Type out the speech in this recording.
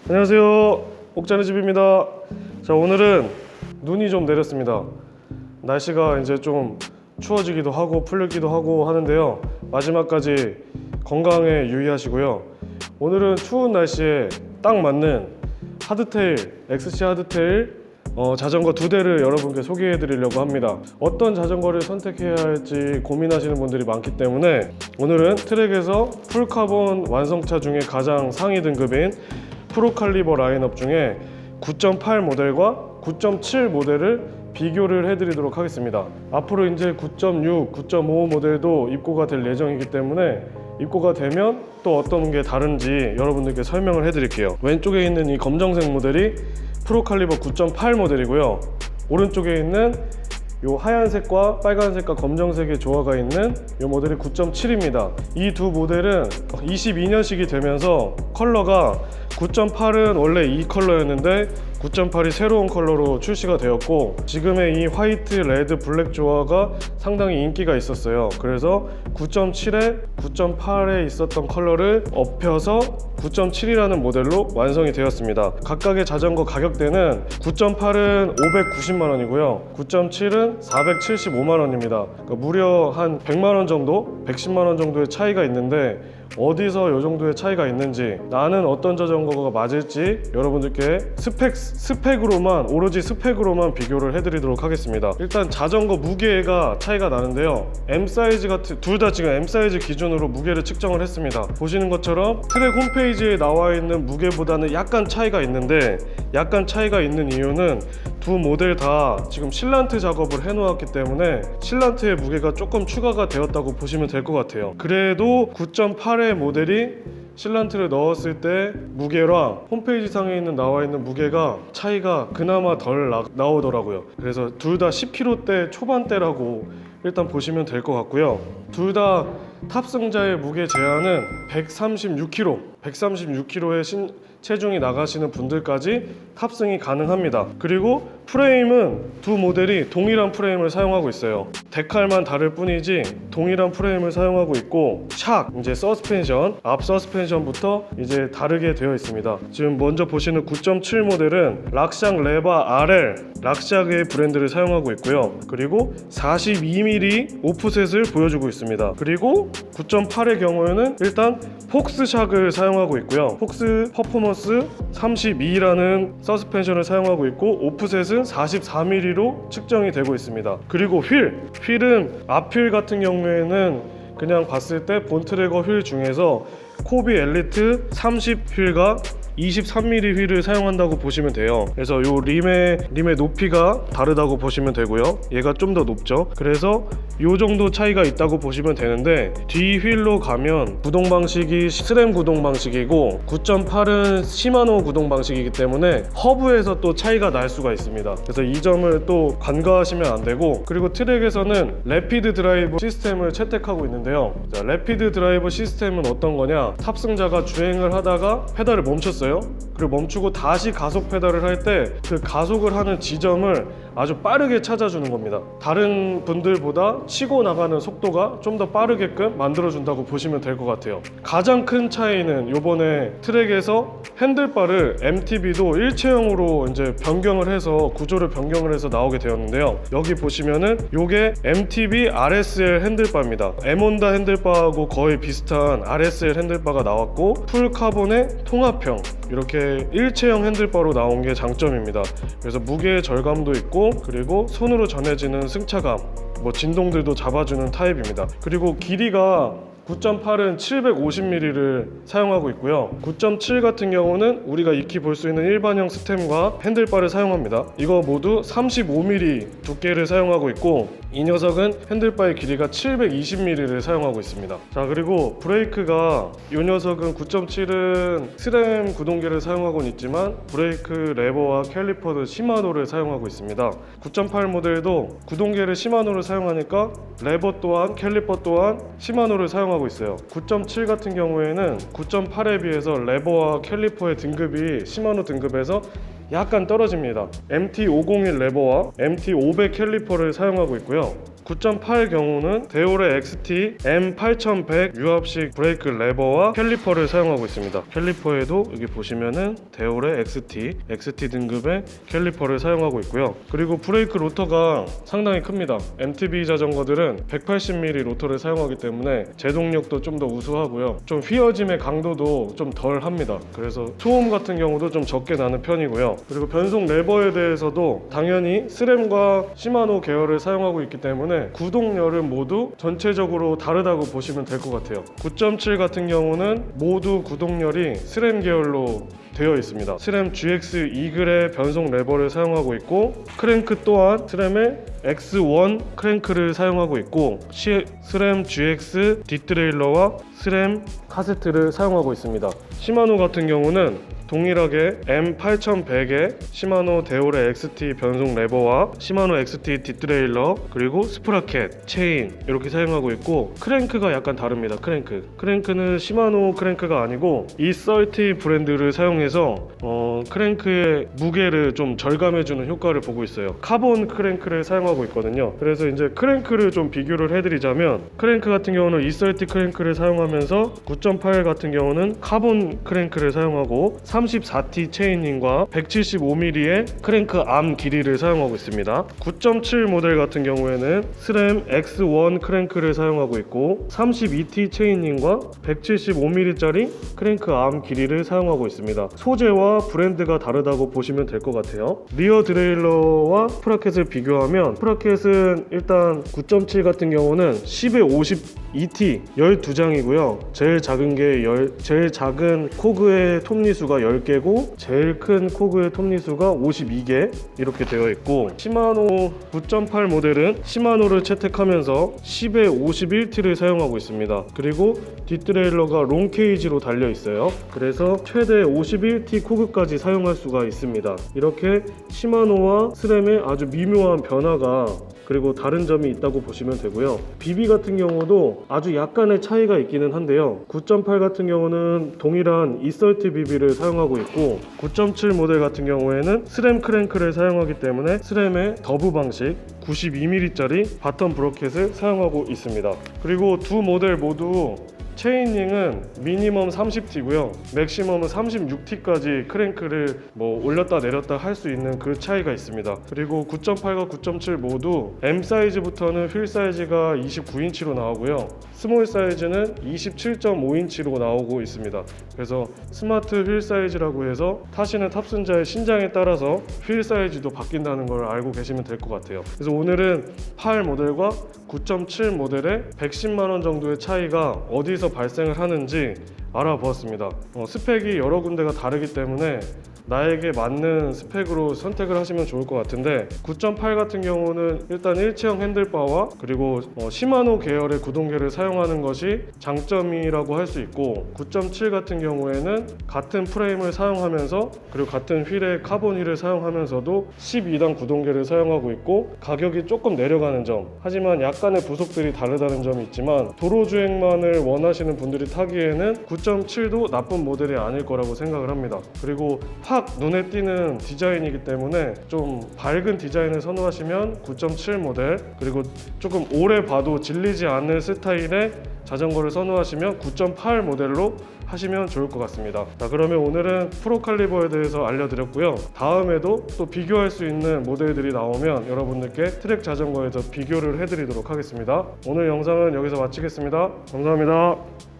안녕하세요, 옥자네 집입니다. 자, 오늘은 눈이 좀 내렸습니다. 날씨가 이제 좀 추워지기도 하고 풀리기도 하고 하는데요, 마지막까지 건강에 유의하시고요. 오늘은 추운 날씨에 딱 맞는 하드테일, XC 하드테일 자전거 2대를 여러분께 소개해 드리려고 합니다. 어떤 자전거를 선택해야 할지 고민하시는 분들이 많기 때문에 오늘은 트랙에서 풀카본 완성차 중에 가장 상위 등급인 프로칼리버 라인업 중에 9.8 모델과 9.7 모델을 비교를 해드리도록 하겠습니다. 앞으로 이제 9.6, 9.5 모델도 입고가 될 예정이기 때문에 입고가 되면 또 어떤 게 다른지 여러분들께 설명을 해드릴게요. 왼쪽에 있는 이 검정색 모델이 프로칼리버 9.8 모델이고요. 오른쪽에 있는 이 하얀색과 빨간색과 검정색의 조화가 있는 이 모델이 9.7입니다. 이 두 모델은 22년식이 되면서 컬러가 9.8은 원래 이 컬러였는데 9.8이 새로운 컬러로 출시가 되었고, 지금의 이 화이트, 레드, 블랙 조화가 상당히 인기가 있었어요. 그래서 9.7에 9.8에 있었던 컬러를 업혀서 9.7이라는 모델로 완성이 되었습니다. 각각의 자전거 가격대는 9.8은 590만 원이고요 9.7은 475만 원입니다. 그러니까 무려 한 100만 원 정도, 110만 원 정도의 차이가 있는데, 어디서 이 정도의 차이가 있는지, 나는 어떤 자전거가 맞을지 여러분들께 스펙으로만, 오로지 스펙으로만 비교를 해드리도록 하겠습니다. 일단 자전거 무게가 차이가 나는데요, M 사이즈 같은, 둘 다 지금 M 사이즈 기준으로 무게를 측정을 했습니다. 보시는 것처럼 트랙 홈페이지에 나와 있는 무게보다는 약간 차이가 있는데, 약간 차이가 있는 이유는 두 모델 다 지금 실란트 작업을 해 놓았기 때문에 실란트의 무게가 조금 추가가 되었다고 보시면 될 것 같아요. 그래도 9.8의 모델이 실란트를 넣었을 때 무게랑 홈페이지 상에 나와 있는 무게가 차이가 그나마 덜 나오더라고요. 그래서 둘 다 10kg대 초반대라고 일단 보시면 될 것 같고요. 둘 다 탑승자의 무게 제한은 136kg, 136kg의 체중이 나가시는 분들까지 탑승이 가능합니다. 그리고 프레임은 두 모델이 동일한 프레임을 사용하고 있어요. 데칼만 다를 뿐이지 동일한 프레임을 사용하고 있고, 샥, 이제 서스펜션, 앞 서스펜션부터 이제 다르게 되어 있습니다. 지금 먼저 보시는 9.7 모델은 락샥 레바 RL, 락샥의 브랜드를 사용하고 있고요. 그리고 42mm 오프셋을 보여주고 있습니다. 그리고 9.8의 경우에는 일단 폭스샥을 사용하고 있고요. 폭스 퍼포먼스 32라는 서스펜션을 사용하고 있고, 오프셋은 44mm로 측정이 되고 있습니다. 그리고 휠은 앞휠 같은 경우에는 그냥 봤을 때 본트래거 휠 중에서 코비 엘리트 30 휠과 23mm 휠을 사용한다고 보시면 돼요. 그래서 요 림의 높이가 다르다고 보시면 되고요. 얘가 좀 더 높죠. 그래서 요 정도 차이가 있다고 보시면 되는데, 뒤 휠로 가면 구동 방식이 스램 구동 방식이고 9.8은 시마노 구동 방식이기 때문에 허브에서 또 차이가 날 수가 있습니다. 그래서 이 점을 또 간과하시면 안 되고, 그리고 트랙에서는 래피드 드라이브 시스템을 채택하고 있는데요. 자, 래피드 드라이브 시스템은 어떤 거냐, 탑승자가 주행을 하다가 페달을 멈췄어요. 그리고 멈추고 다시 가속 페달을 할 때 그 가속을 하는 지점을 아주 빠르게 찾아주는 겁니다. 다른 분들보다 치고 나가는 속도가 좀 더 빠르게끔 만들어준다고 보시면 될 것 같아요. 가장 큰 차이는 요번에 트랙에서 핸들바를 MTB도 일체형으로 이제 변경을 해서, 구조를 변경을 해서 나오게 되었는데요. 여기 보시면은 요게 MTB RSL 핸들바입니다. M-혼다 핸들바하고 거의 비슷한 RSL 핸들바가 나왔고, 풀카본의 통합형, 이렇게 일체형 핸들바로 나온 게 장점입니다. 그래서 무게 절감도 있고, 그리고 손으로 전해지는 승차감, 진동들도 잡아주는 타입입니다. 그리고 길이가 9.8은 750mm를 사용하고 있고요. 9.7 같은 경우는 우리가 익히 볼 수 있는 일반형 스템과 핸들바를 사용합니다. 이거 모두 35mm 두께를 사용하고 있고, 이 녀석은 핸들바의 길이가 720mm를 사용하고 있습니다. 자, 그리고 브레이크가, 이 녀석은 9.7은 스램 구동계를 사용하고는 있지만 브레이크 레버와 캘리퍼도 시마노를 사용하고 있습니다. 9.8 모델도 구동계를 시마노를 사용하니까 레버 또한 캘리퍼 또한 시마노를 사용하고 있어요. 9.7 같은 경우에는 9.8에 비해서 레버와 캘리퍼의 등급이 시마노 등급에서 약간 떨어집니다. MT501 레버와 MT500 캘리퍼를 사용하고 있고요. 9.8 경우는 데올의 XT M8100 유압식 브레이크 레버와 캘리퍼를 사용하고 있습니다. 캘리퍼에도 여기 보시면은 데올의 XT 등급의 캘리퍼를 사용하고 있고요. 그리고 브레이크 로터가 상당히 큽니다. MTB 자전거들은 180mm 로터를 사용하기 때문에 제동력도 좀 더 우수하고요. 좀 휘어짐의 강도도 좀 덜 합니다. 그래서 소음 같은 경우도 좀 적게 나는 편이고요. 그리고 변속 레버에 대해서도 당연히 스램과 시마노 계열을 사용하고 있기 때문에 구동열은 모두 전체적으로 다르다고 보시면 될 것 같아요. 9.7 같은 경우는 모두 구동열이 스램 계열로 되어 있습니다. 스램 GX 이글의 변속 레버를 사용하고 있고, 크랭크 또한 스램의 X1 크랭크를 사용하고 있고, 스램 GX 뒷드레일러와 스램 카세트를 사용하고 있습니다. 시마노 같은 경우는 동일하게 M8100의 시마노 데올의 XT 변속 레버와 시마노 XT 뒷드레일러 그리고 스프라켓, 체인 이렇게 사용하고 있고, 크랭크가 약간 다릅니다. 크랭크는 시마노 크랭크가 아니고 E30 브랜드를 사용해서 크랭크의 무게를 좀 절감해주는 효과를 보고 있어요. 카본 크랭크를 사용하고 있거든요. 그래서 이제 크랭크를 좀 비교를 해드리자면, 크랭크 같은 경우는 E30 크랭크를 사용하면서 9.8 같은 경우는 카본 크랭크를 사용하고 34T 체인링과 175mm의 크랭크 암 길이를 사용하고 있습니다. 9.7 모델 같은 경우에는 스램 X1 크랭크를 사용하고 있고 32T 체인링과 175mm짜리 크랭크 암 길이를 사용하고 있습니다. 소재와 브랜드가 다르다고 보시면 될 것 같아요. 리어 드레일러와 스프라켓을 비교하면, 스프라켓은 일단 9.7 같은 경우는 10에 52T 12장이고요. 제일 작은 코그의 톱니수가 10개고 제일 큰 코그의 톱니수가 52개 이렇게 되어 있고, 시마노 9.8 모델은 시마노를 채택하면서 10에 51T를 사용하고 있습니다. 그리고 뒷드레일러가 롱 케이지로 달려 있어요. 그래서 최대 51T 코그까지 사용할 수가 있습니다. 이렇게 시마노와 스램의 아주 미묘한 변화가 그리고 다른 점이 있다고 보시면 되고요. 비비 같은 경우도 아주 약간의 차이가 있기는 한데요. 9.8 같은 경우는 동일한 E30 비비를 사용하고 있고, 9.7 모델 같은 경우에는 스램 크랭크를 사용하기 때문에 스램의 더브 방식 92mm짜리 바텀 브러켓을 사용하고 있습니다. 그리고 두 모델 모두 체인링은 미니멈 30T고요. 맥시멈은 36T까지 크랭크를 올렸다 내렸다 할 수 있는 그 차이가 있습니다. 그리고 9.8과 9.7 모두 M 사이즈부터는 휠 사이즈가 29인치로 나오고요. 스몰 사이즈는 27.5인치로 나오고 있습니다. 그래서 스마트 휠 사이즈라고 해서 타시는 탑승자의 신장에 따라서 휠 사이즈도 바뀐다는 걸 알고 계시면 될 것 같아요. 그래서 오늘은 8 모델과 9.7 모델의 110만 원 정도의 차이가 어디서 발생을 하는지 알아보았습니다. 스펙이 여러 군데가 다르기 때문에 나에게 맞는 스펙으로 선택을 하시면 좋을 것 같은데, 9.8 같은 경우는 일단 일체형 핸들바와 그리고 시마노 계열의 구동계를 사용하는 것이 장점이라고 할 수 있고, 9.7 같은 경우에는 같은 프레임을 사용하면서 그리고 같은 휠의 카본 휠을 사용하면서도 12단 구동계를 사용하고 있고 가격이 조금 내려가는 점, 하지만 약간의 부속들이 다르다는 점이 있지만 도로주행만을 원하시는 분들이 타기에는 9.7도 나쁜 모델이 아닐 거라고 생각을 합니다. 그리고 확 눈에 띄는 디자인이기 때문에 좀 밝은 디자인을 선호하시면 9.7 모델, 그리고 조금 오래 봐도 질리지 않는 스타일의 자전거를 선호하시면 9.8 모델로 하시면 좋을 것 같습니다. 자, 그러면 오늘은 프로칼리버에 대해서 알려드렸고요. 다음에도 또 비교할 수 있는 모델들이 나오면 여러분들께 트랙 자전거에서 비교를 해드리도록 하겠습니다. 오늘 영상은 여기서 마치겠습니다. 감사합니다.